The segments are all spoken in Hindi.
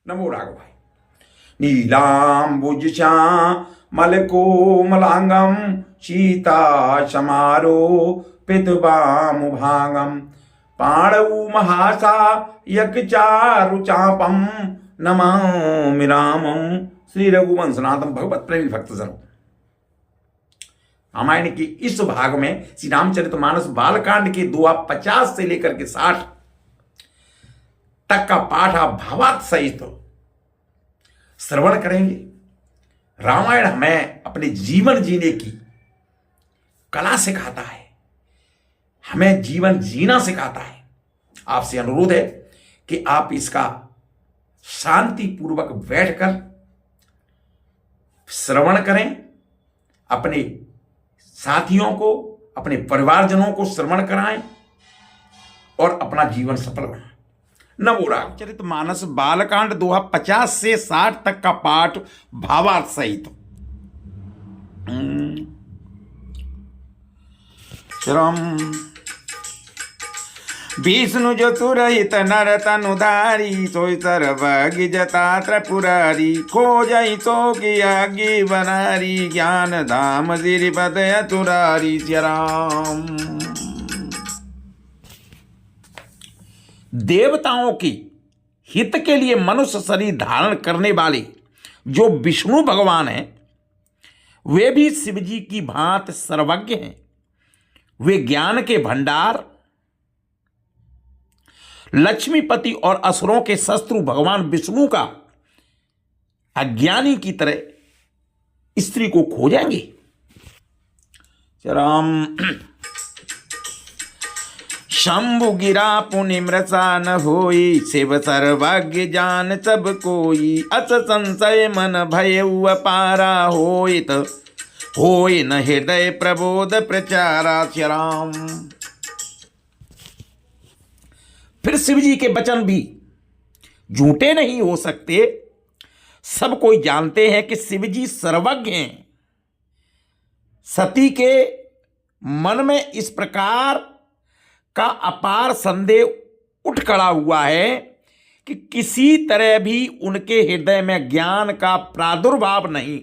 नमो राघव भाई। नीलाम्बुजश्यामलकोमलांगं सीता समारो पितुवामुभागं पाणौ महासायकचारुचापं नमामि रामं। श्री रघुवंश सनातन भगवत प्रेमी भक्तजनों, रामायण के इस भाग में श्री रामचरितमानस बालकांड के दुआ 50 से लेकर के 60 तक का पाठ आप भावार्थ सहित श्रवण करेंगे। रामायण हमें अपने जीवन जीने की कला सिखाता है, हमें जीवन जीना सिखाता है। आपसे अनुरोध है कि आप इसका शांतिपूर्वक बैठकर श्रवण करें, अपने साथियों को, अपने परिवारजनों को श्रवण कराएं और अपना जीवन सफल बनाएं। नमो रामचरितमानस बालकांड दोहा 50 से 60 तक का पाठ भावार्थ सहित। श्रम विष्णु चतुरहित नर तनुधारी, सोई सर्वज्ञ जता त्रिपुरारी, खोजई चौकी आगे बनारी, ज्ञान धाम श्रीपद अतुरारी। राम देवताओं की हित के लिए मनुष्य शरीर धारण करने वाले जो विष्णु भगवान हैं, वे भी शिव जी की भांति सर्वज्ञ हैं। वे ज्ञान के भंडार, लक्ष्मीपति और असुरों के शत्रु भगवान विष्णु का अज्ञानी की तरह स्त्री को खोजेंगे। राम शंभु गिरा पुनि मृषा न होई, शिव सर्वज्ञ जान सब कोई, अस संशय मन भय अपारा, होई त होई न हृदय प्रबोध प्रचारा। राम फिर शिव जी के वचन भी झूठे नहीं हो सकते। सब कोई जानते हैं कि शिव जी सर्वज्ञ हैं। सती के मन में इस प्रकार का अपार संदेह उठ खड़ा हुआ है कि किसी तरह भी उनके हृदय में ज्ञान का प्रादुर्भाव नहीं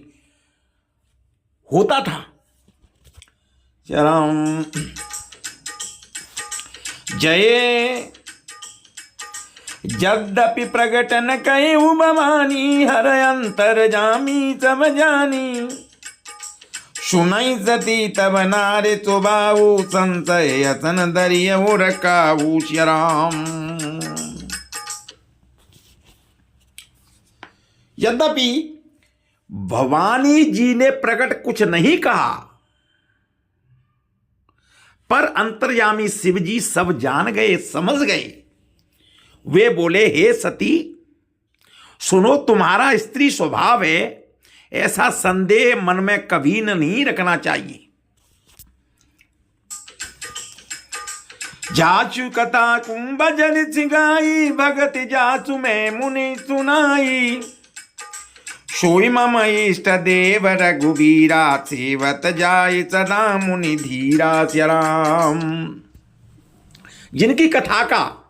होता था। चरम जय यद्यपि प्रगट न कहूँ भवानी, हर अंतर जामी सब जानी, सुनई सती तब नारे सुबाऊ, संशय असन दरियो रकाऊ। राम यद्यपि भवानी जी ने प्रकट कुछ नहीं कहा, पर अंतर्यामी शिव जी सब जान गए, समझ गए। वे बोले, हे सती सुनो, तुम्हारा स्त्री स्वभाव है, ऐसा संदेह मन में कभी नहीं रखना चाहिए। जाचु कथा कुंभजन सिंगाई, भगत जाचु मैं मुनि सुनाई, सोई मम इष्ट देव रघुबीरा, सेवत जाय सदा मुनि धीरा। राम जिनकी कथा का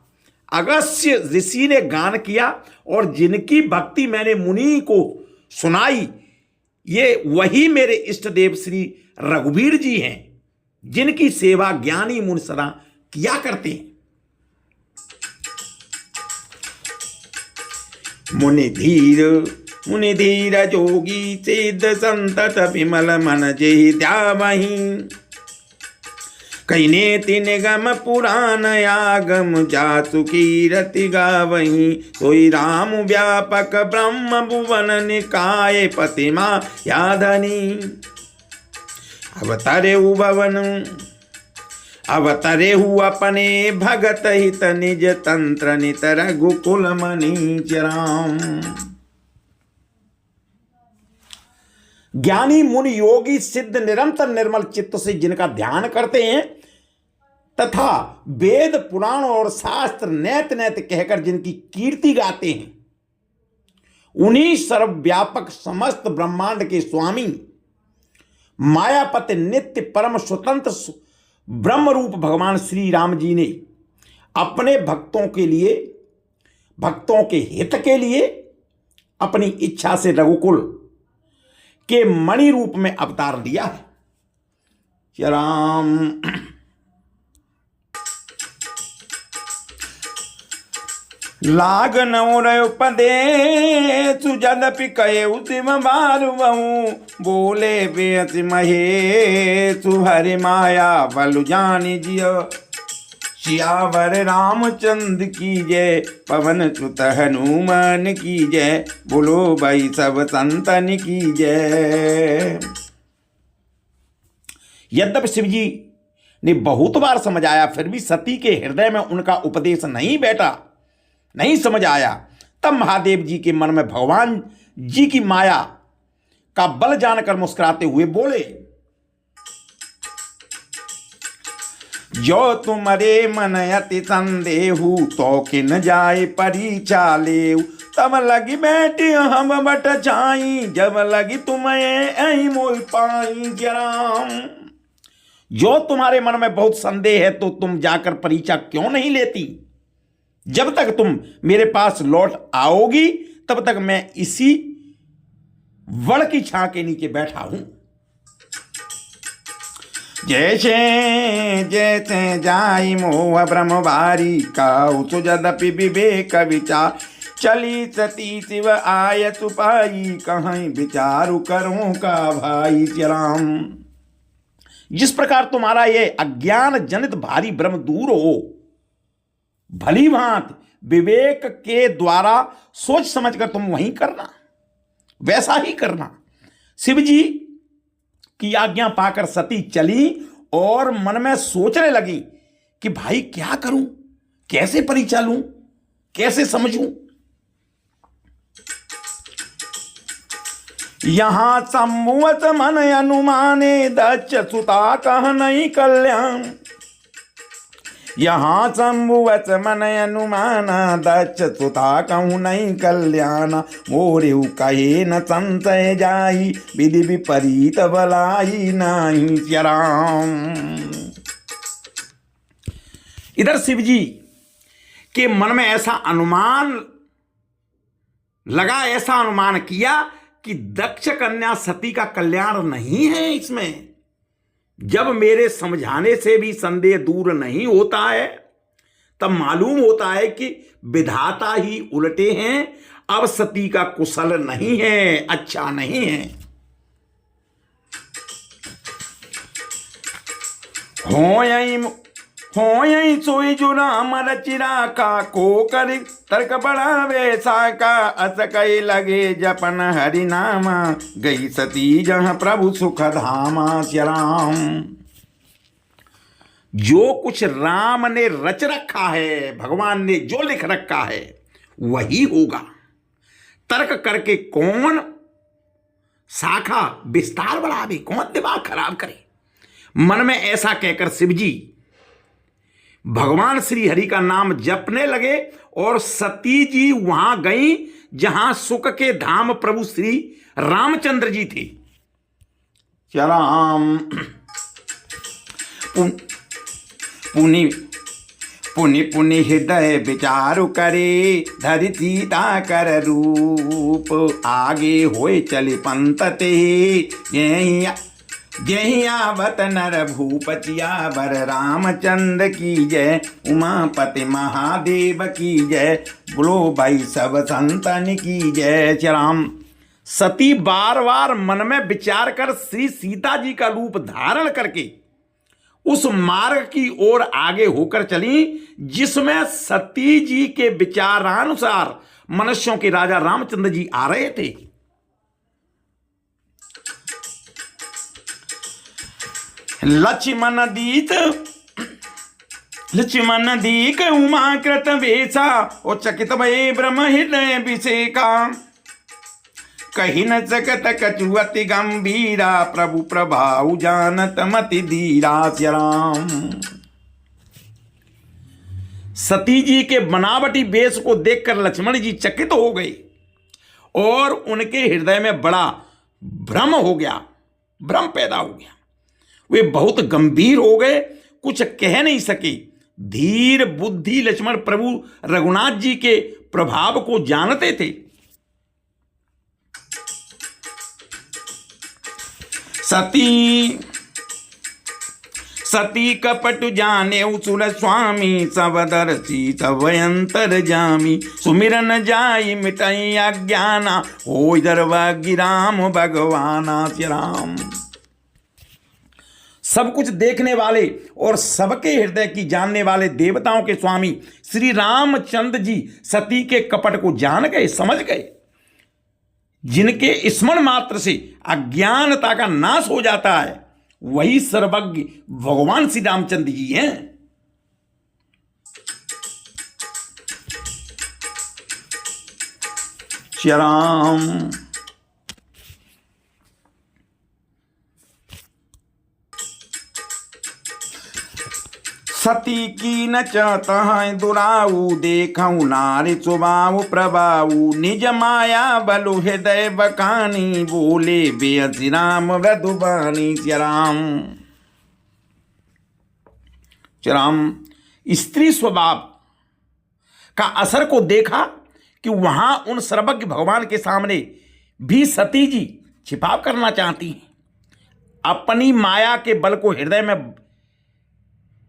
अगस्त्य ऋषि ने गान किया और जिनकी भक्ति मैंने मुनि को सुनाई, ये वही मेरे इष्ट देव श्री रघुवीर जी हैं, जिनकी सेवा ज्ञानी मुनि सदा किया करते हैं। मुनि धीर जोगी, सिद्ध संतत विमल मन जेहि ध्यावहि, कई नेति निगम पुराण आगम, जासु कीरति गावहि, सोई राम व्यापक ब्रह्म भुवन निकाय, पतिमा याधनी। अवतरेहु भवन अवतरेहु अपने, भगत हित निज तंत्र नित रघुकुल मणि। राम ज्ञानी मुनि योगी सिद्ध निरंतर निर्मल चित्त से जिनका ध्यान करते हैं तथा वेद पुराण और शास्त्र नैत नैत कहकर जिनकी कीर्ति गाते हैं, उन्हीं सर्वव्यापक समस्त ब्रह्मांड के स्वामी मायापति नित्य परम स्वतंत्र ब्रह्म रूप भगवान श्री राम जी ने अपने भक्तों के लिए, भक्तों के हित के लिए अपनी इच्छा से रघुकुल के मणि रूप में अवतार लिया है। श्री राम। लागन पदे सुजदपि कहे शिव बारु बोले बेस महे सुहरि माया बलु जानी जियो सियावर रामचंद्र की जय पवन सुत हनुमान की जय बोलो भाई सब संतन की जय। यद्यपि शिव जी ने बहुत बार समझाया फिर भी सती के हृदय में उनका उपदेश नहीं बैठा, नहीं समझ आया। तब महादेव जी के मन में भगवान जी की माया का बल जानकर मुस्कुराते हुए बोले, जो तुम्हारे मन अति संदेहु तो किन जाए परीक्षा लेऊ तब लगी बैठी हम बट छाई जब लगी तुम्हें ऐ मोह पाई। जराम। जो तुम्हारे मन में बहुत संदेह है तो तुम जाकर परीक्षा क्यों नहीं लेती? जब तक तुम मेरे पास लौट आओगी तब तक मैं इसी वड़ की छां के नीचे बैठा हूं। जैसे जैसे जाई मोह ब्रह्म बारी काउ सुजदपि विवेक विचार चली सती शिव आय सुपाई कहीं विचारु करूं का भाई। राम। जिस प्रकार तुम्हारा ये अज्ञान जनित भारी भ्रम दूर हो भली भांति विवेक के द्वारा सोच समझकर तुम वहीं करना, वैसा ही करना। शिव जी की आज्ञा पाकर सती चली और मन में सोचने लगी कि भाई क्या करूं, कैसे परीक्षा लूं, कैसे समझूं। यहां सम्मुवत मन अनुमाने दक्ष सुता कह नहीं कल्याण। यहाँ शंभुवच मन अनुमाना दक्ष सुता कहूँ नहीं कल्याण मोरेऊ कहे न संशय जाई विधि विपरीत बलाई नहीं। राम। इधर शिव जी के मन में ऐसा अनुमान लगा, ऐसा अनुमान किया कि दक्ष कन्या सती का कल्याण नहीं है इसमें। जब मेरे समझाने से भी संदेह दूर नहीं होता है तब मालूम होता है कि विधाता ही उलटे हैं। अब सती का कुशल नहीं है, अच्छा नहीं है। हो यही सोई जो राम रचिरा का को कर तर्क बड़ा वैसा का अस कई लगे जपन हरि नामा गई सती जहां प्रभु सुख धामा। राम। जो कुछ राम ने रच रखा है, भगवान ने जो लिख रखा है वही होगा। तर्क करके कौन शाखा विस्तार बढ़ावे, कौन दिमाग खराब करे। मन में ऐसा कहकर शिव जी भगवान श्री हरि का नाम जपने लगे और सती जी वहां गई जहां सुख के धाम प्रभु श्री रामचंद्र जी थे। राम। पुनि पुनि पुनि हृदय विचारु करे धरि सीता कर रूप आगे होए चले पंतते जय आवत नर भूपतिया बर रामचंद्र की जय उमापति महादेव की जय बोलो भाई सब संतन की जय। राम। सती बार बार मन में विचार कर श्री सीता जी का रूप धारण करके उस मार्ग की ओर आगे होकर चली जिसमें सती जी के विचारानुसार मनुष्यों के राजा रामचंद्र जी आ रहे थे। लक्ष्मण दीक उमाकृत वेशा और चकित भये ब्रह्म हृदय विषेका कही न सकत कछु अति गंभीरा प्रभु प्रभाव जानत मति धीरा। राम। सती जी के बनावटी वेश को देखकर लक्ष्मण जी चकित हो गए और उनके हृदय में बड़ा भ्रम हो गया, भ्रम पैदा हो गया। वे बहुत गंभीर हो गए, कुछ कह नहीं सके। धीर बुद्धि लक्ष्मण प्रभु रघुनाथ जी के प्रभाव को जानते थे। सती सती कपट जाने सुर स्वामी, सब दर्शी सब अंतर जामी, सुमिरन जाई मिटाई अज्ञाना, हो दरवागी राम भगवाना। श्री राम। सब कुछ देखने वाले और सबके हृदय की जानने वाले देवताओं के स्वामी श्री रामचंद्र जी सती के कपट को जान गए, समझ गए। जिनके स्मरण मात्र से अज्ञानता का नाश हो जाता है, वही सर्वज्ञ भगवान श्री रामचंद्र जी हैं। श्री राम। सती की न चाहता है दुराऊ, देखऊ नारी स्वभाव प्रभाऊ, निज माया बलु हृदय बकानी, बोले बेअस राम वधुबानी। श्री राम। श्री राम। स्त्री स्वभाव का असर को देखा कि वहां उन सर्वज्ञ भगवान के सामने भी सती जी छिपाव करना चाहती हैं। अपनी माया के बल को हृदय में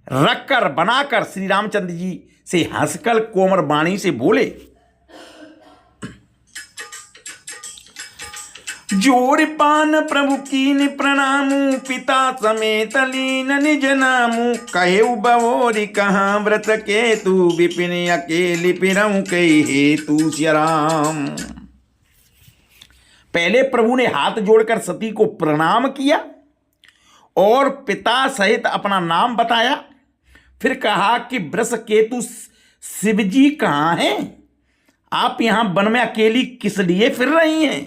रखकर बनाकर श्री रामचंद्र जी से हंसकर कोमल वाणी से बोले, जोड़ पान प्रभु कीन प्रणामु, पिता समेत लीन निज नामु, कहे बवोरी कहाँ व्रत केतु, विपिन अकेली पिरऊ कही हेतु। श्री राम। पहले प्रभु ने हाथ जोड़कर सती को प्रणाम किया और पिता सहित अपना नाम बताया। फिर कहा कि वृष केतु शिवजी कहाँ हैं? आप यहां वन में अकेली किस लिए फिर रही हैं?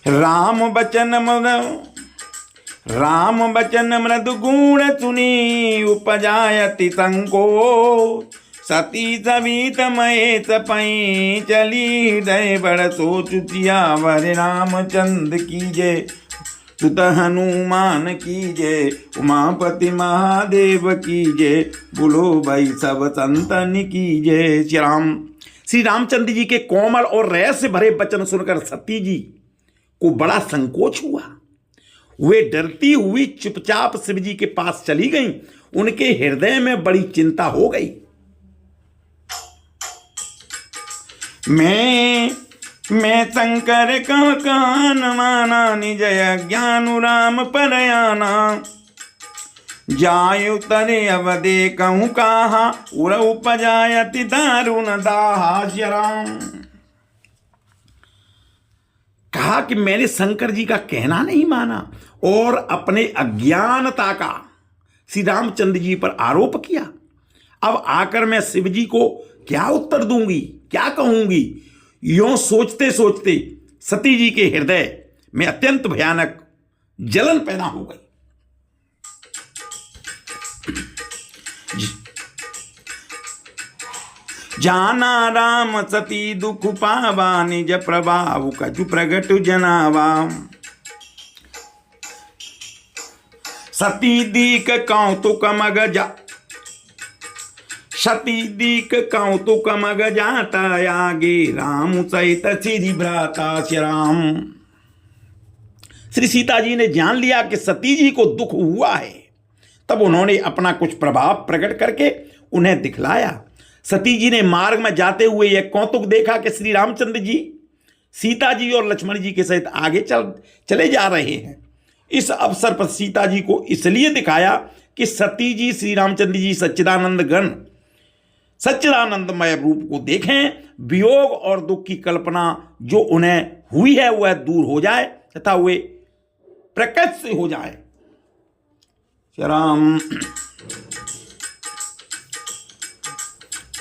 राम बचन मृदु गुण सुनी, उपजायति संकोच, सती सवित महेश पई, चली हृदय बड़ सोच, सियावर रामचंद्र की जय, सुत हनुमान की जय, उमापति महादेव की जय, बोलो भाई सब संतन की जय। श्री राम। श्री रामचंद्र जी के कोमल और रहस्य से भरे वचन सुनकर सती जी को बड़ा संकोच हुआ। वे डरती हुई चुपचाप शिव जी के पास चली गईं। उनके हृदय में बड़ी चिंता हो गई। मैं शंकर कान माना, निजय ज्ञानु राम परयाना, जाय उतरे अवदे कहूँ कहा, उर उपजायति दारुण दाहा। श्री राम। कहा कि मैंने शंकर जी का कहना नहीं माना और अपने अज्ञानता का श्री रामचंद्र जी पर आरोप किया। अब आकर मैं शिव जी को क्या उत्तर दूंगी, क्या कहूंगी? यों सोचते सोचते सती जी के हृदय में अत्यंत भयानक जलन पैदा हो गई। जाना राम सती दुख पावा, निज प्रभाव कछु प्रगट जनावा, सती दीक कौतुक मग जा, सती दीक कौतुक मग जाता, आगे राम सहित श्री भ्राता। श्री राम। श्री सीता जी ने जान लिया कि सती जी को दुख हुआ है। तब उन्होंने अपना कुछ प्रभाव प्रकट करके उन्हें दिखलाया। सती जी ने मार्ग में जाते हुए यह कौतुक देखा कि श्री रामचंद्र जी सीता जी और लक्ष्मण जी के सहित आगे चले जा रहे हैं। इस अवसर पर सीता जी को इसलिए दिखाया कि सती जी श्री रामचंद्र जी सच्चिदानंदमय रूप को देखें, वियोग और दुख की कल्पना जो उन्हें हुई है वह दूर हो जाए तथा वे प्रकट से हो जाए। श्री राम।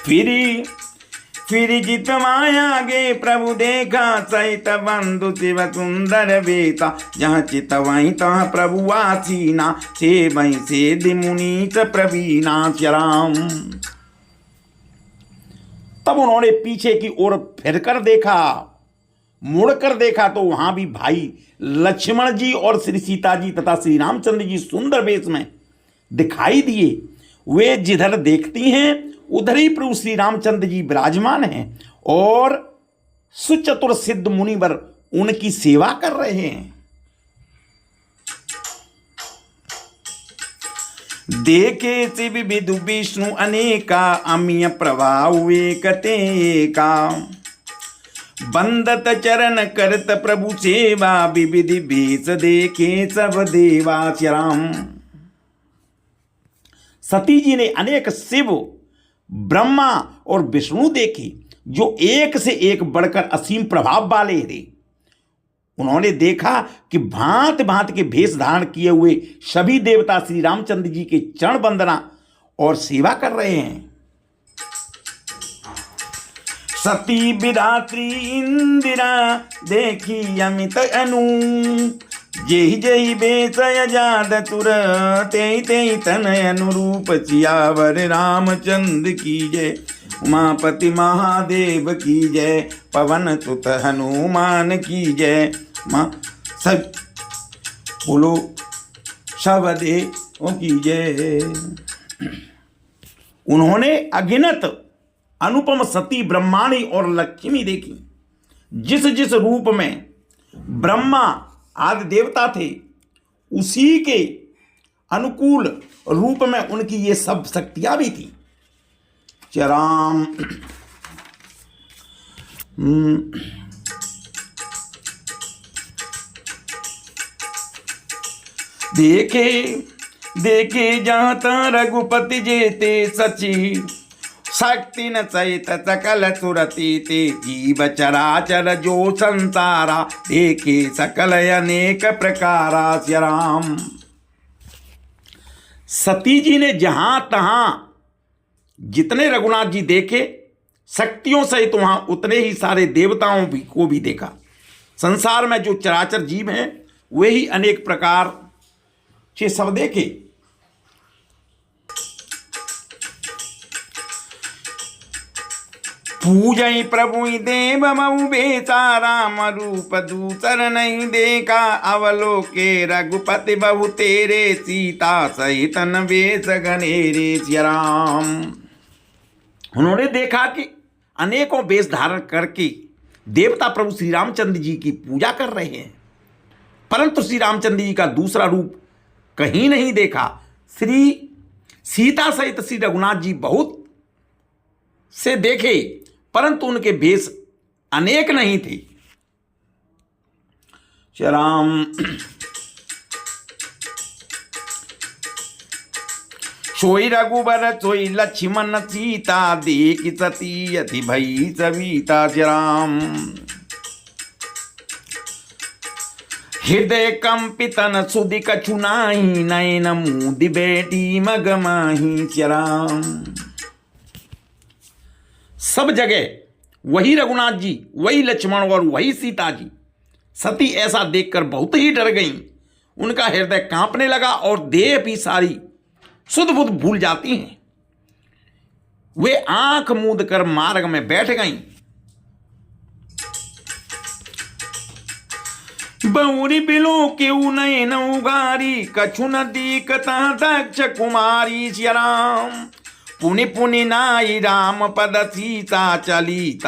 फिर जित माया गे प्रभु देखा, सहित बंधु शिव सुंदर बेता, जहाँ चित वहीं तहाँ प्रभु आसीना, से वहीं से दिमुनि प्रवीणा। श्री राम। तब उन्होंने पीछे की ओर फिरकर देखा, मुड़कर देखा तो वहां भी भाई लक्ष्मण जी और श्री सीता जी तथा श्री रामचंद्र जी सुंदर वेश में दिखाई दिए। वे जिधर देखती हैं उधर ही प्रभु श्री रामचंद्र जी विराजमान हैं और सुचतुर सिद्ध मुनिवर उनकी सेवा कर रहे हैं। देखे शिव विदु विष्णु अनेका, अमीय प्रभाव एकते एका। बंदत चरण करत प्रभु सेवा, विविधि भेष देखे सब देवा। श्री राम। सती जी ने अनेक शिव, ब्रह्मा और विष्णु देखे जो एक से एक बढ़कर असीम प्रभाव वाले थे। उन्होंने देखा कि भांत भांत के वेश धारण किए हुए सभी देवता श्री रामचंद्र जी के चरण वंदना और सेवा कर रहे हैं। सती विधात्री इंदिरा देखी अमित अनूप, जेहि जेहि बेसय जाद तुर, तेहि तेहि तनय अनुरूप। सियावर रामचंद्र की जय, उमापति महादेव की जय, पवन सुत हनुमान की जय। माँ सब बोलो सब देवों की जय। उन्होंने अगिनत अनुपम सती ब्रह्माणी और लक्ष्मी देखी। जिस जिस रूप में ब्रह्मा आदि देवता थे, उसी के अनुकूल रूप में उनकी ये सब शक्तियां भी थी। राम। देखे देखे जाता रघुपति जेते सची, शक्ति न सहित सकल सुरति ते। जीव चराचर जो संसारा, देखे सकल अनेक प्रकारा। श्री राम। सती जी ने जहां तहां जितने रघुनाथ जी देखे, शक्तियों सहित वहां उतने ही सारे देवताओं को भी देखा। संसार में जो चराचर जीव हैं वे ही अनेक प्रकार से सब देखे। पूजई प्रभु देव मऊ बेसा, राम रूप दूसर नहीं देखा। अवलोके रघुपति बहु तेरे, सीता सहित न बेस घनेरे। श्री राम। उन्होंने देखा कि अनेकों वेश धारण करके देवता प्रभु श्री रामचंद्र जी की पूजा कर रहे हैं, परंतु श्री रामचंद्र जी का दूसरा रूप कहीं नहीं देखा। श्री सीता सहित श्री रघुनाथ जी बहुत से देखे, परंतु उनके वेश अनेक नहीं थे। श्री राम। सोई रघुबर सोई लक्ष्मण सीता, देख सती अति भई सविता। श्री राम। हृदय कंपितन सुधि कछु नाही, नयन मुदि बेटी मगमाही। श्री राम। सब जगह वही रघुनाथ जी, वही लक्ष्मण और वही सीता जी। सती ऐसा देखकर बहुत ही डर गईं। उनका हृदय कांपने लगा और देह भी सारी सुध बुध भूल जाती हैं। वे आंख मूंद कर मार्ग में बैठ गईं। बहुरी बिलो के नयन उगारी, कछु न दीकता दक्ष कुमारी। श्री राम। पुनि पुनि नाई राम पद सीता, चली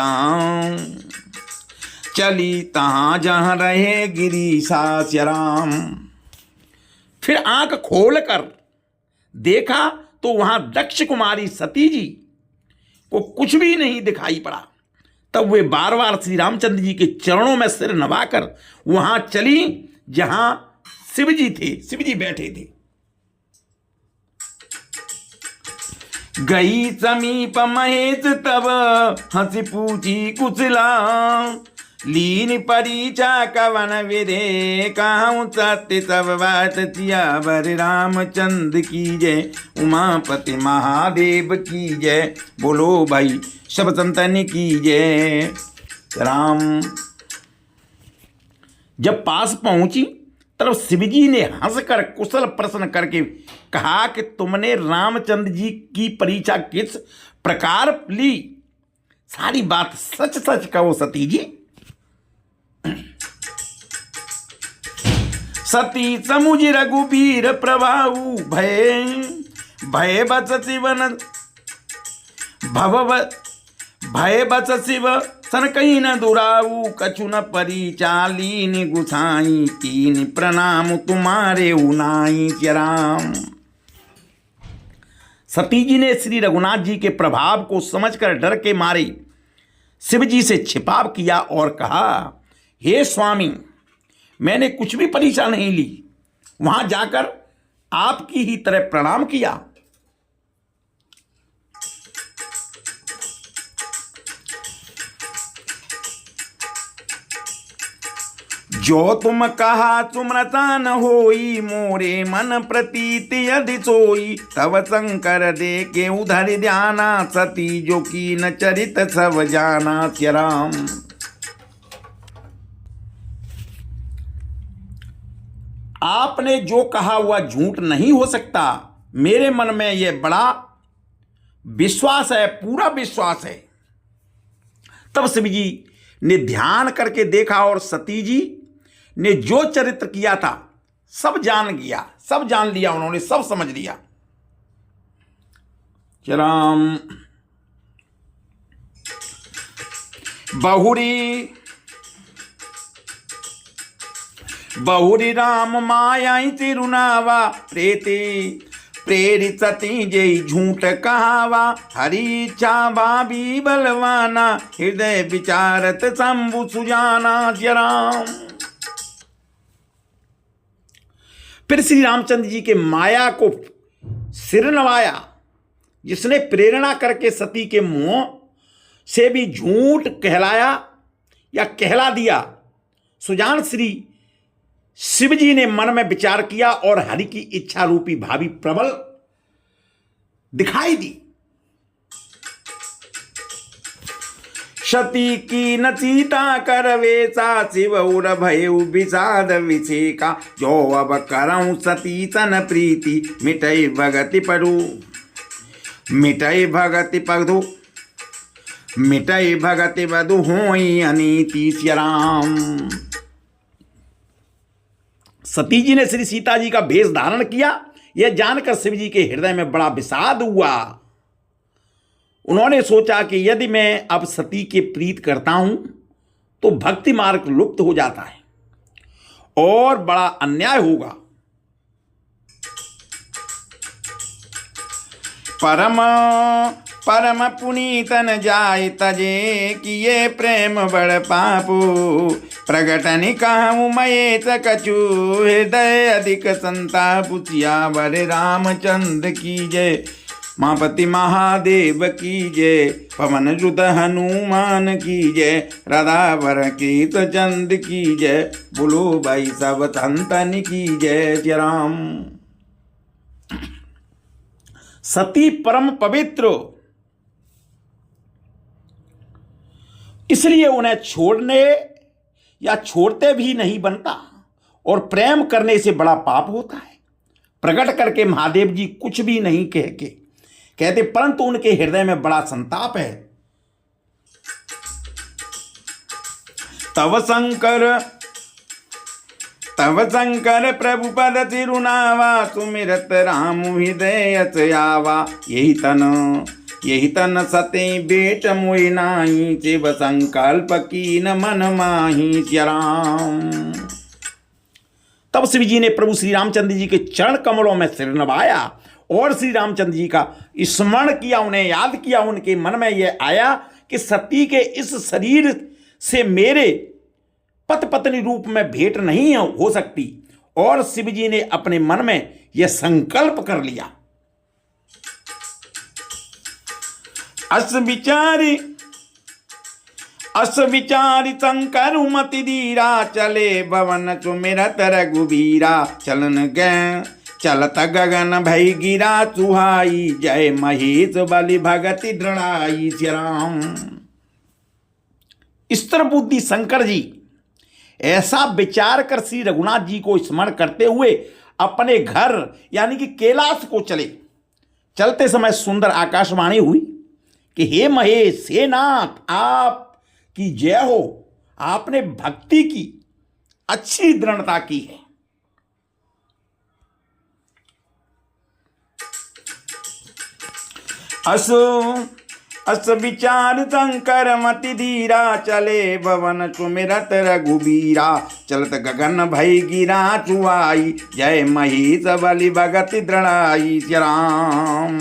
तहां जहां रहे गिरीशा। श्री राम। फिर आंख खोल कर देखा तो वहां दक्ष कुमारी सती जी को कुछ भी नहीं दिखाई पड़ा। तब वे बार बार श्री रामचंद्र जी के चरणों में सिर नवाकर वहां चली जहां शिव जी थे, शिव जी बैठे थे। गई समीप महेश तब, हंसी पूछी कुशला। लीन परीक्षा कवन विधे, कहूँ सत्य सब बात। सियावर रामचंद्र की जय, उमापति महादेव की जय। बोलो भाई सब संतन की जय। राम। जब पास पहुंची तब शिवजी ने हंसकर कुशल प्रश्न करके कहा कि तुमने रामचंद्र जी की परीक्षा किस प्रकार ली? सारी बात सच सच कहो सती जी। सती समुझ रघुबीर प्रभाऊ, भय बस शिवन भय बस शिव सन कहीं न दुराऊ कछु न परिचालीन गुसाई कीन प्रणाम तुम्हारे उनाई राम। सती जी ने श्री रघुनाथ जी के प्रभाव को समझकर डर के मारे शिव जी से छिपाव किया और कहा, हे स्वामी, मैंने कुछ भी परीक्षा नहीं ली, वहां जाकर आपकी ही तरह प्रणाम किया। जो तुम कहा सुमरता न होई मोरे मन प्रतीत यदि सोई तब शंकर दे के उधर ध्याना सती जो की न चरित सब जाना राम। आपने जो कहा हुआ झूठ नहीं हो सकता। मेरे मन में यह बड़ा विश्वास है, पूरा विश्वास है। तब शिव जी ने ध्यान करके देखा और सती जी ने जो चरित्र किया था सब जान लिया उन्होंने, सब समझ लिया। राम बहुरी राम मायाई तिरुनावा प्रेते प्रेरित सती जय झूठ कहावा हरि इच्छा भाभी बलवाना हृदय विचारत शंभु सुजाना राम। फिर श्री रामचंद्र जी के माया को सिर नवाया, जिसने प्रेरणा करके सती के मुंह से भी झूठ कहलाया या कहला दिया। सुजान श्री शिव जी ने मन में विचार किया और हरि की इच्छा रूपी भावी प्रबल दिखाई दी। सती की न सीता कर वेसा शिव उर भयउ विषाद विषेका जो अब करऊं सती तन प्रीति मिटई भगति पड़ू मिटई भगति बधु होई अनीति राम। सती जी ने श्री सीता जी का भेष धारण किया। यह जानकर शिव जी के हृदय में बड़ा विषाद हुआ। उन्होंने सोचा कि यदि मैं अब सती के प्रीत करता हूं तो भक्ति मार्ग लुप्त हो जाता है और बड़ा अन्याय होगा। परम पुनीतन जाय तजे किए प्रेम बड़ पापू प्रगटनि कहूँ मये कछु हृदय अधिक संताप सियावर रामचंद्र की जय मापति महादेव की जय पवन सुत हनुमान की जय राधावर कीत चंद की जय बोलो भाई सब संतन की जय राम। सती परम पवित्र, इसलिए उन्हें छोड़ने या छोड़ते भी नहीं बनता और प्रेम करने से बड़ा पाप होता है। प्रकट करके महादेव जी कुछ भी नहीं कहते, परंतु उनके हृदय में बड़ा संताप है। तव शंकर प्रभु पद तिरुनावा सुमिरत राम हृदय आवा यही तन सते बेट मोहि नाही शिव संकल्प कीन मन माही राम। तब शिव जी ने प्रभु श्री रामचंद्र जी के चरण कमलों में सिर नवाया और श्री रामचंद्र जी का स्मरण किया, उन्हें याद किया। उनके मन में यह आया कि सती के इस शरीर से मेरे पति पत्नी रूप में भेंट नहीं हो सकती, और शिव जी ने अपने मन में यह संकल्प कर लिया। अस विचारी शंकर मति धीरा चले भवन सुमिरत रघुबीरा चलत गगन भई गिरा सुहाई जय महेश बलि भगति दृढ़ाई राम। स्तर बुद्धि शंकर जी ऐसा विचार कर श्री रघुनाथ जी को स्मरण करते हुए अपने घर यानी कि कैलाश को चले। चलते समय सुंदर आकाशवाणी हुई कि हे महेश, हे नाथ, आप की जय हो, आपने भक्ति की अच्छी दृढ़ता की है। अस विचार शंकर मति धीरा, चले भवन सुमिरत रघुबीरा। चलत गगन भई गिरा चुआई, जय महीष बलि भगति दृढ़ाई। श्री राम।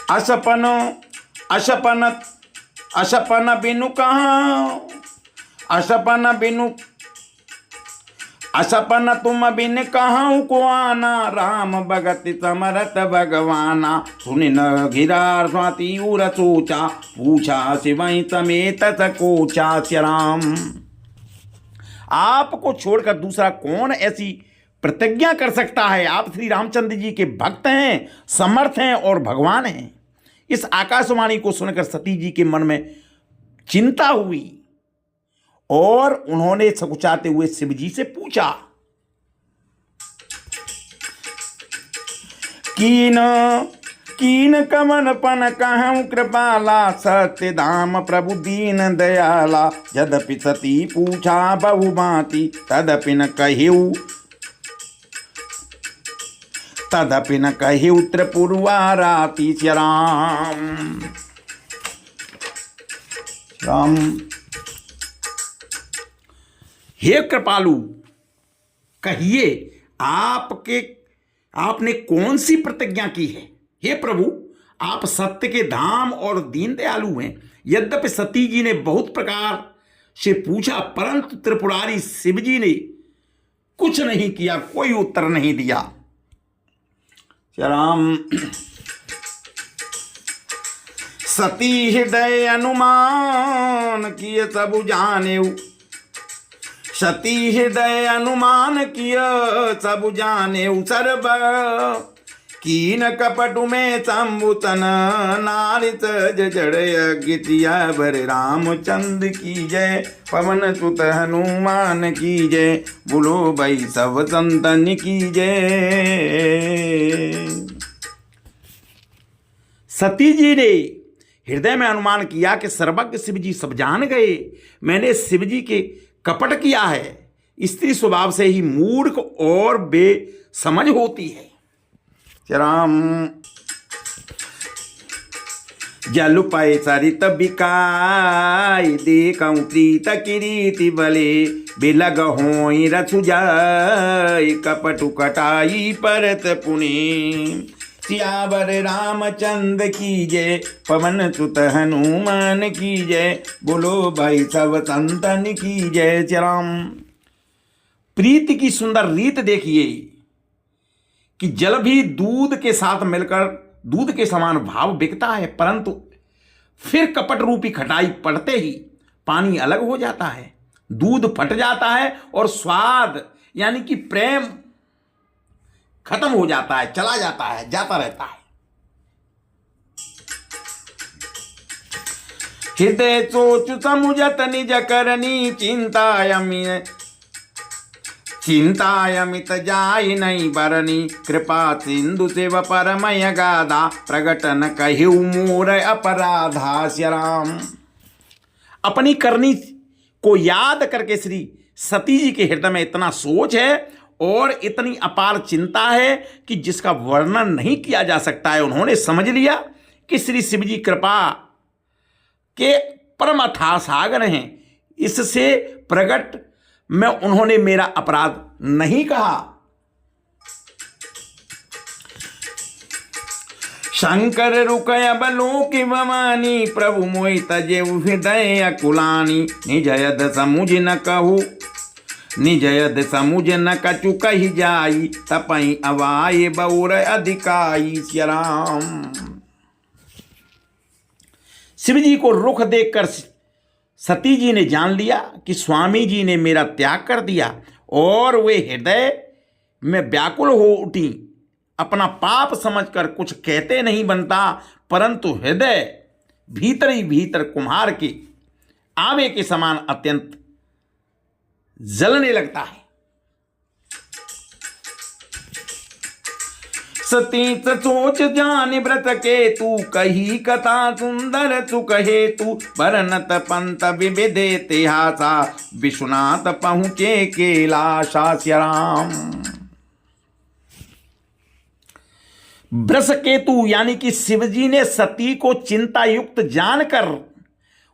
असपन बिनु कहाँ, असपन तुम बिन कहूँ को आना। राम भगति समरथ भगवाना। सुनि न घिरा स्वाति उर सोचा, पूछा शिवई समेत सकोचा। श्री राम। आपको छोड़कर दूसरा कौन ऐसी प्रतिज्ञा कर सकता है? आप श्री रामचंद्र जी के भक्त हैं, समर्थ हैं और भगवान हैं। इस आकाशवाणी को सुनकर सती जी के मन में चिंता हुई और उन्होंने सकुचाते हुए शिव जी से पूछा, कीन कमन पन कहूँ कृपाला। सत्य धाम प्रभु दीन दयाला। यद्यपि सती पूछा बहु भांति, तदपि न कहिउ त्रिपुरवाराती। श्री राम। राम। हे कृपालु, कहिए आपने कौन सी प्रतिज्ञा की है? हे प्रभु, आप सत्य के धाम और दीन दयालु हैं। यद्यपि सती जी ने बहुत प्रकार से पूछा, परंतु त्रिपुरारी शिव जी ने कुछ नहीं किया, कोई उत्तर नहीं दिया। श्री राम। सती हृदय अनुमान किए सब जानेऊ। सती हृदय अनुमान किया सब जानेऊ। सर्व कीन कपटु में शंभुतन, नारी सज जड़य गितिया बर। रामचंद्र की जय, पवन सुत हनुमान की जय। बोलो भाई सब संतन की जय। सती जी ने हृदय में अनुमान किया कि सर्वज्ञ शिव जी सब जान गए। मैंने शिव जी के कपट किया है। स्त्री स्वभाव से ही मूर्ख और बेसमझ होती है। राम। जल पाए सरित बिकाई, देखऊं प्रीत किरीति बले। बिलग होई रसु जाय, कपटु कटाई परत पुनि। सियावर रामचंद्र की जय, पवन सुत हनुमान की जय। बोलो भाई सब संतन की जय। श्री राम। प्रीति की सुंदर रीत देखिए कि जल भी दूध के साथ मिलकर दूध के समान भाव बिकता है, परंतु फिर कपट रूपी खटाई पड़ते ही पानी अलग हो जाता है, दूध फट जाता है और स्वाद यानी कि प्रेम खत्म हो जाता है, चला जाता है, जाता रहता है। हृदय सोच समुझत निज करनी, चिंतायमित जाय नहीं बरनी। कृपा सिंधु शिव परमय गाधा, प्रगटन कहिउ मोर अपराधा। श्री राम। अपनी करनी को याद करके श्री सती जी के हृदय में इतना सोच है और इतनी अपार चिंता है कि जिसका वर्णन नहीं किया जा सकता है। उन्होंने समझ लिया कि श्री शिव जी कृपा के परम अथाह सागर हैं, इससे प्रकट में उन्होंने मेरा अपराध नहीं कहा। शंकर रुकय बलोक भवानी, प्रभु मोहि तजेउ हृदय अकुलानी। निज यद समुझ न कहू, निज यद समुझ न कछु कहि जाई। तपहि अवाय बौर अधिकाई। श्री राम। शिव जी को रुख देखकर सती जी ने जान लिया कि स्वामी जी ने मेरा त्याग कर दिया और वे हृदय में व्याकुल हो उठी। अपना पाप समझकर कुछ कहते नहीं बनता, परंतु हृदय भीतर ही भीतर कुम्हार के आवे के समान अत्यंत जलने लगता है। सती सोच जान व्रत के तू, कही कथा सुंदर सुख हेतु। बरनत पंत विविधे तिहासा, विश्वनाथ पहुँचे कैलासा। श्री राम। वृषकेतु यानी कि शिवजी ने सती को चिंता युक्त जानकर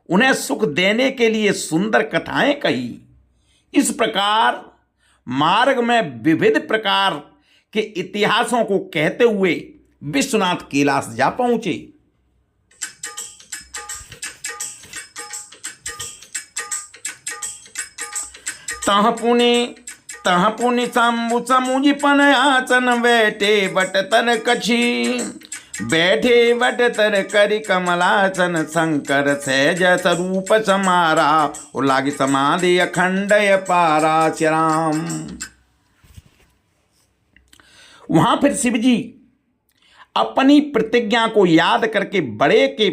उन्हें सुख देने के लिए सुंदर कथाएं कही। इस प्रकार मार्ग में विविध प्रकार के इतिहासों को कहते हुए विश्वनाथ कैलाश जा पहुंचे। तह पुनि शंभु समुझपन आसन बैठे बट तर कछी, बैठे बट तर करि कमलासन शंकर सहज स्वरूप समारा, लागी समाधि अखंड पारा श्री राम। वहां फिर शिवजी अपनी प्रतिज्ञा को याद करके बड़े के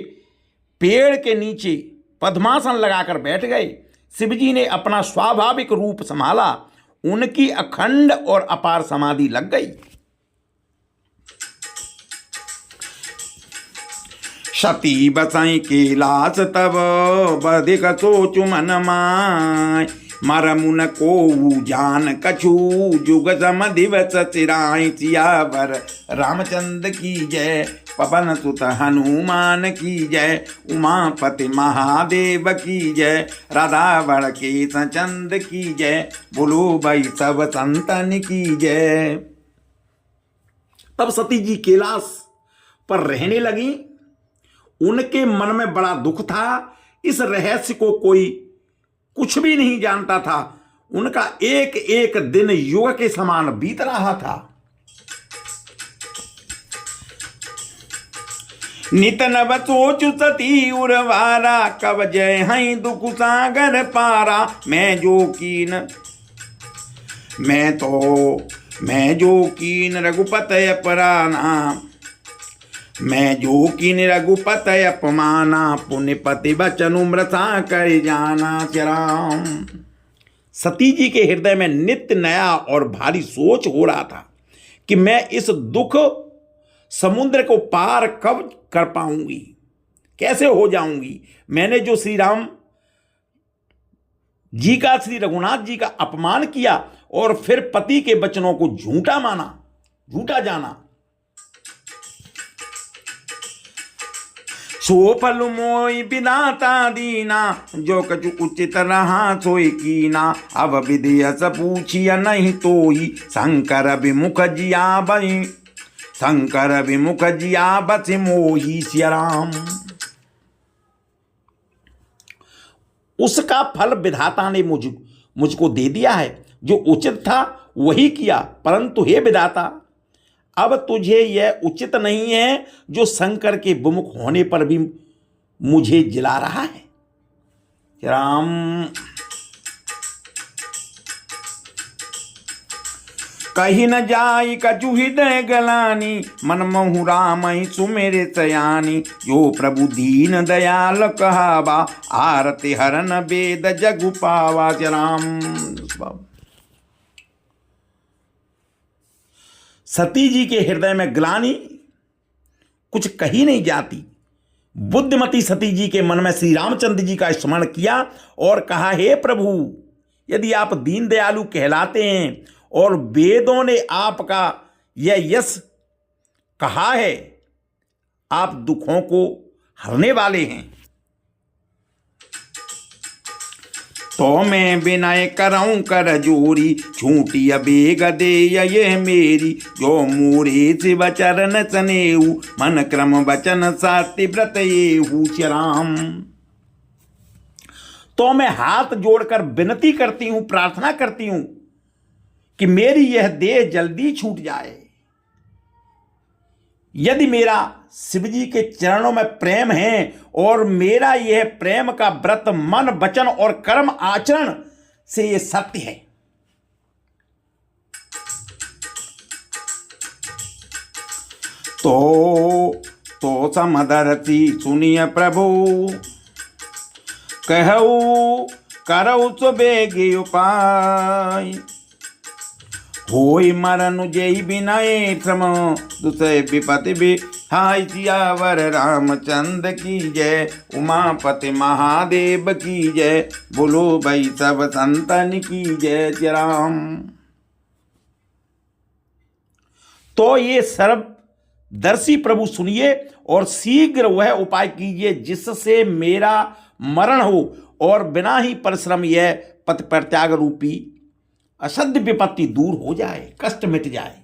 पेड़ के नीचे पद्मासन लगाकर बैठ गए। शिवजी ने अपना स्वाभाविक रूप संभाला, उनकी अखंड और अपार समाधि लग गई। सती बसाई कैलाश तब बधिक सोचु मन माय, मरमुन को जान कछु जुग सम दिवस चिराय, सियावर रामचंद्र की जय, पवन सुत हनुमान की जय, उमापति महादेव की जय, राधावर के सचंद की जय, बोलो भाई सब संतन की जय। तब सती जी कैलाश पर रहने लगी। उनके मन में बड़ा दुख था। इस रहस्य को कोई कुछ भी नहीं जानता था। उनका एक एक दिन युग के समान बीत रहा था। नित नव सोचु सती उर्वारा, कब जय हई दुख सागर पारा, मैं जो कीन रघुपत अपराना, मैं जो कीन रघुपत अपमाना, पुण्यपति बचनु मृता कर जाना श्री राम। सती जी के हृदय में नित्य नया और भारी सोच हो रहा था कि मैं इस दुख समुद्र को पार कब कर पाऊंगी, कैसे हो जाऊंगी। मैंने जो श्री राम जी का, श्री रघुनाथ जी का अपमान किया और फिर पति के वचनों को झूठा माना, झूठा जाना। सो फल मोई बिनाता दीना, जो कछु उचित रहा सोई कीना, अब विधियस पूछिया नहीं तोई, शंकर विमुख जिया बई, शंकर विमुख जिया बस मोही श्री राम। उसका फल विधाता ने मुझको दे दिया है। जो उचित था वही किया, परंतु हे विधाता, अब तुझे यह उचित नहीं है जो शंकर के विमुख होने पर भी मुझे जिला रहा है। राम कही न जाई कछु हृदय गलानी, मन महु राम सुमेरे सयानी, जो प्रभु दीन दयाल कहावा, आरती हरन वेद जगु पावा राम। सती जी के हृदय में ग्लानि कुछ कही नहीं जाती। बुद्धिमती सती जी के मन में श्री रामचंद्र जी का स्मरण किया और कहा, हे प्रभु, यदि आप दीन दयालु कहलाते हैं और वेदों ने आपका यह यश कहा है, आप दुखों को हरने वाले हैं, तो मैं विनय करऊं कर जोरी, छूटी अबेग दे ये मेरी, जो मूरे शिव चरण सनेऊ, मन क्रम वचन साति व्रत येहू श्री राम। तो मैं हाथ जोड़कर विनती करती हूं, प्रार्थना करती हूं कि मेरी यह देह जल्दी छूट जाए। यदि मेरा शिवजी के चरणों में प्रेम है और मेरा यह प्रेम का व्रत मन वचन और कर्म आचरण से यह सत्य है, तो समदरती सुनिय प्रभु, कहऊ करऊ सुबेगी उपाय, होई मरनु जय बिनाए श्रम, दुसय विपति भी हाय सियावर रामचंद्र की जय, उमापति महादेव की जय, बोलो भाई सब संतन की जय श्री राम। तो ये सर्व दर्शी प्रभु सुनिए और शीघ्र वह उपाय कीजिए जिससे मेरा मरण हो और बिना ही परिश्रम यह पथ परित्याग रूपी असध्य विपत्ति दूर हो जाए, कष्ट मिट जाए।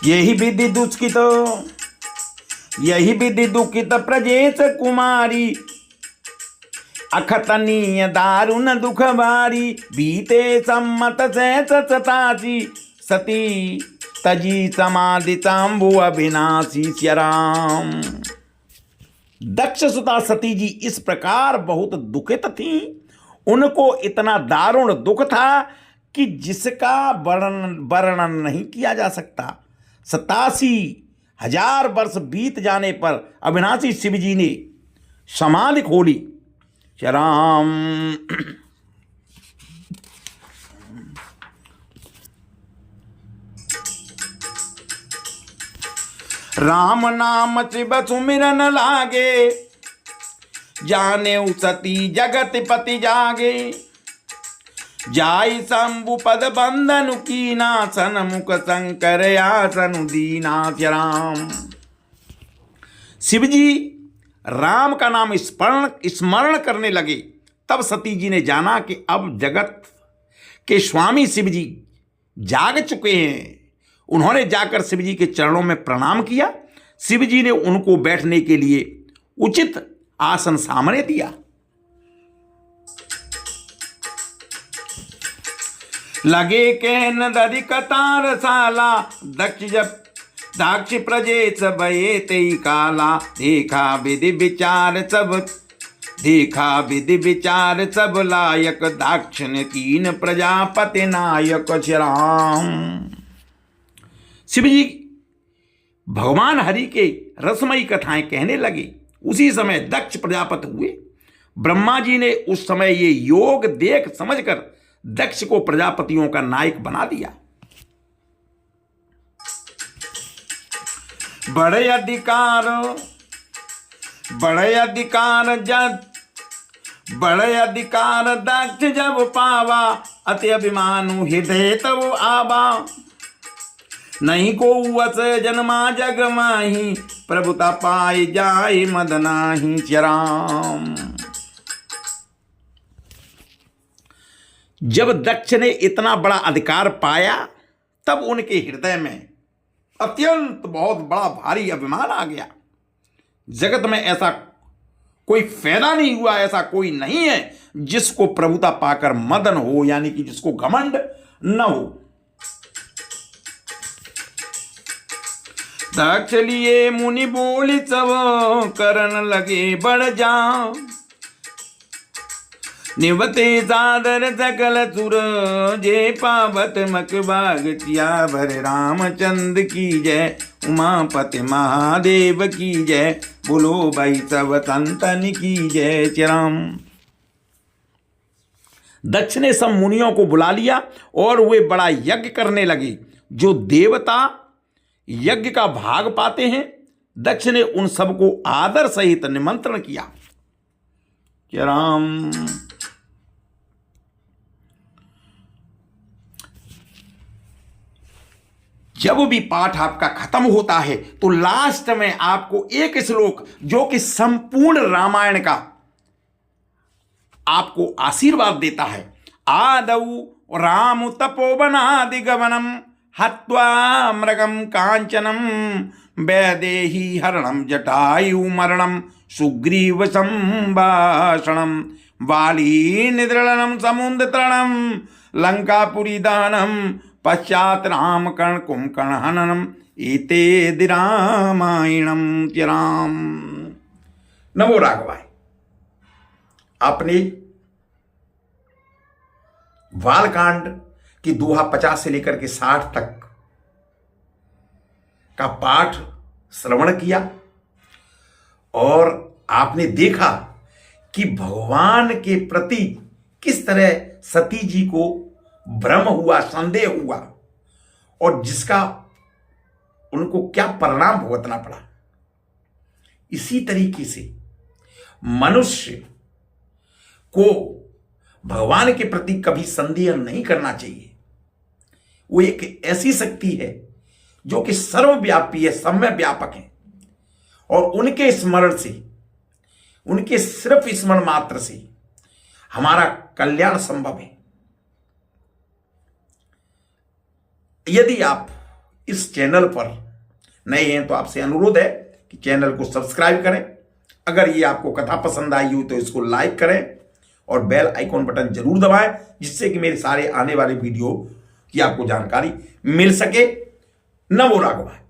यही विधि दुखित प्रजेश कुमारी, अखतनीय दारुण दुख बारी, बीते सम्मत से सतासी, सती तजी समाधि चांबु अविनाशी श्याम। दक्ष सुता सती जी इस प्रकार बहुत दुखित थीं, उनको इतना दारुण दुख था कि जिसका वर्णन नहीं किया जा सकता। 87,000 वर्ष बीत जाने पर अविनाशी शिव जी ने समाधि खोली। राम राम नाम शिव सुमिरन लागे, जाने सती जगत पति जागे, जाई शंभु पद बंधन कीना, सन्मुख शंकर आसन दीना। राम शिव जी राम का नाम स्मरण करने लगे। तब सती जी ने जाना कि अब जगत के स्वामी शिव जी जाग चुके हैं। उन्होंने जाकर शिव जी के चरणों में प्रणाम किया। शिव जी ने उनको बैठने के लिए उचित आसन सामने दिया। लगे कहन दधि कतार साला, दक्ष प्रजेश भये तेई काला, देखा विधि विचार सब लायक, दाक्षिण कीन प्रजापति नायक। राम शिव जी भगवान हरि के रसमयी कथाएं कहने लगे। उसी समय दक्ष प्रजापति हुए। ब्रह्मा जी ने उस समय ये योग देख समझकर दक्ष को प्रजापतियों का नायक बना दिया। बड़े अधिकार दक्ष जब पावा, अति अभिमानु हृदय तब आबा, नहीं को वस जन्मा जग माही, प्रभुता पाई जाय मदनाही। राम जब दक्ष ने इतना बड़ा अधिकार पाया तब उनके हृदय में अत्यंत बहुत बड़ा भारी अभिमान आ गया। जगत में ऐसा कोई फायदा नहीं हुआ, ऐसा कोई नहीं है जिसको प्रभुता पाकर मदन हो, यानी कि जिसको घमंड न हो। दक्ष लिए मुनि बोली सब, करन लगे बढ़ जा, निवते सादर सकल सुर, जे पावत मक बाग चिया भर। रामचंद्र की जय, उमापति महादेव की जय, बोलो भाई सब संतन की जय। राम दक्ष ने सब मुनियों को बुला लिया और वे बड़ा यज्ञ करने लगे। जो देवता यज्ञ का भाग पाते हैं, दक्ष ने उन सबको आदर सहित निमंत्रण किया। राम जब भी पाठ आपका खत्म होता है तो लास्ट में आपको एक श्लोक जो कि संपूर्ण रामायण का आपको आशीर्वाद देता है। आदौ राम तपोवनादि गमनम, हत्वा मृगम कांचनम, वैदेही हरणम जटायु मरणम, सुग्रीव संभाषणम, वाली निद्रणम समुद्र तरणम, लंकापुरी दहनम, पश्चात राम कर्ण कुंभकर्ण हननम, एते रामायणम। राम नमो राघवाय। आपने बालकांड की दोहा 50 से लेकर के 60 तक का पाठ श्रवण किया और आपने देखा कि भगवान के प्रति किस तरह सती जी को भ्रम हुआ, संदेह हुआ और जिसका उनको क्या परिणाम भुगतना पड़ा। इसी तरीके से मनुष्य को भगवान के प्रति कभी संदेह नहीं करना चाहिए। वो एक ऐसी शक्ति है जो कि सर्वव्यापी है, समय व्यापक है, और उनके स्मरण से, उनके सिर्फ स्मरण मात्र से हमारा कल्याण संभव है। यदि आप इस चैनल पर नए हैं तो आपसे अनुरोध है कि चैनल को सब्सक्राइब करें। अगर ये आपको कथा पसंद आई हो तो इसको लाइक करें और बेल आइकॉन बटन जरूर दबाएं, जिससे कि मेरे सारे आने वाले वीडियो की आपको जानकारी मिल सके। नमो राघवाय।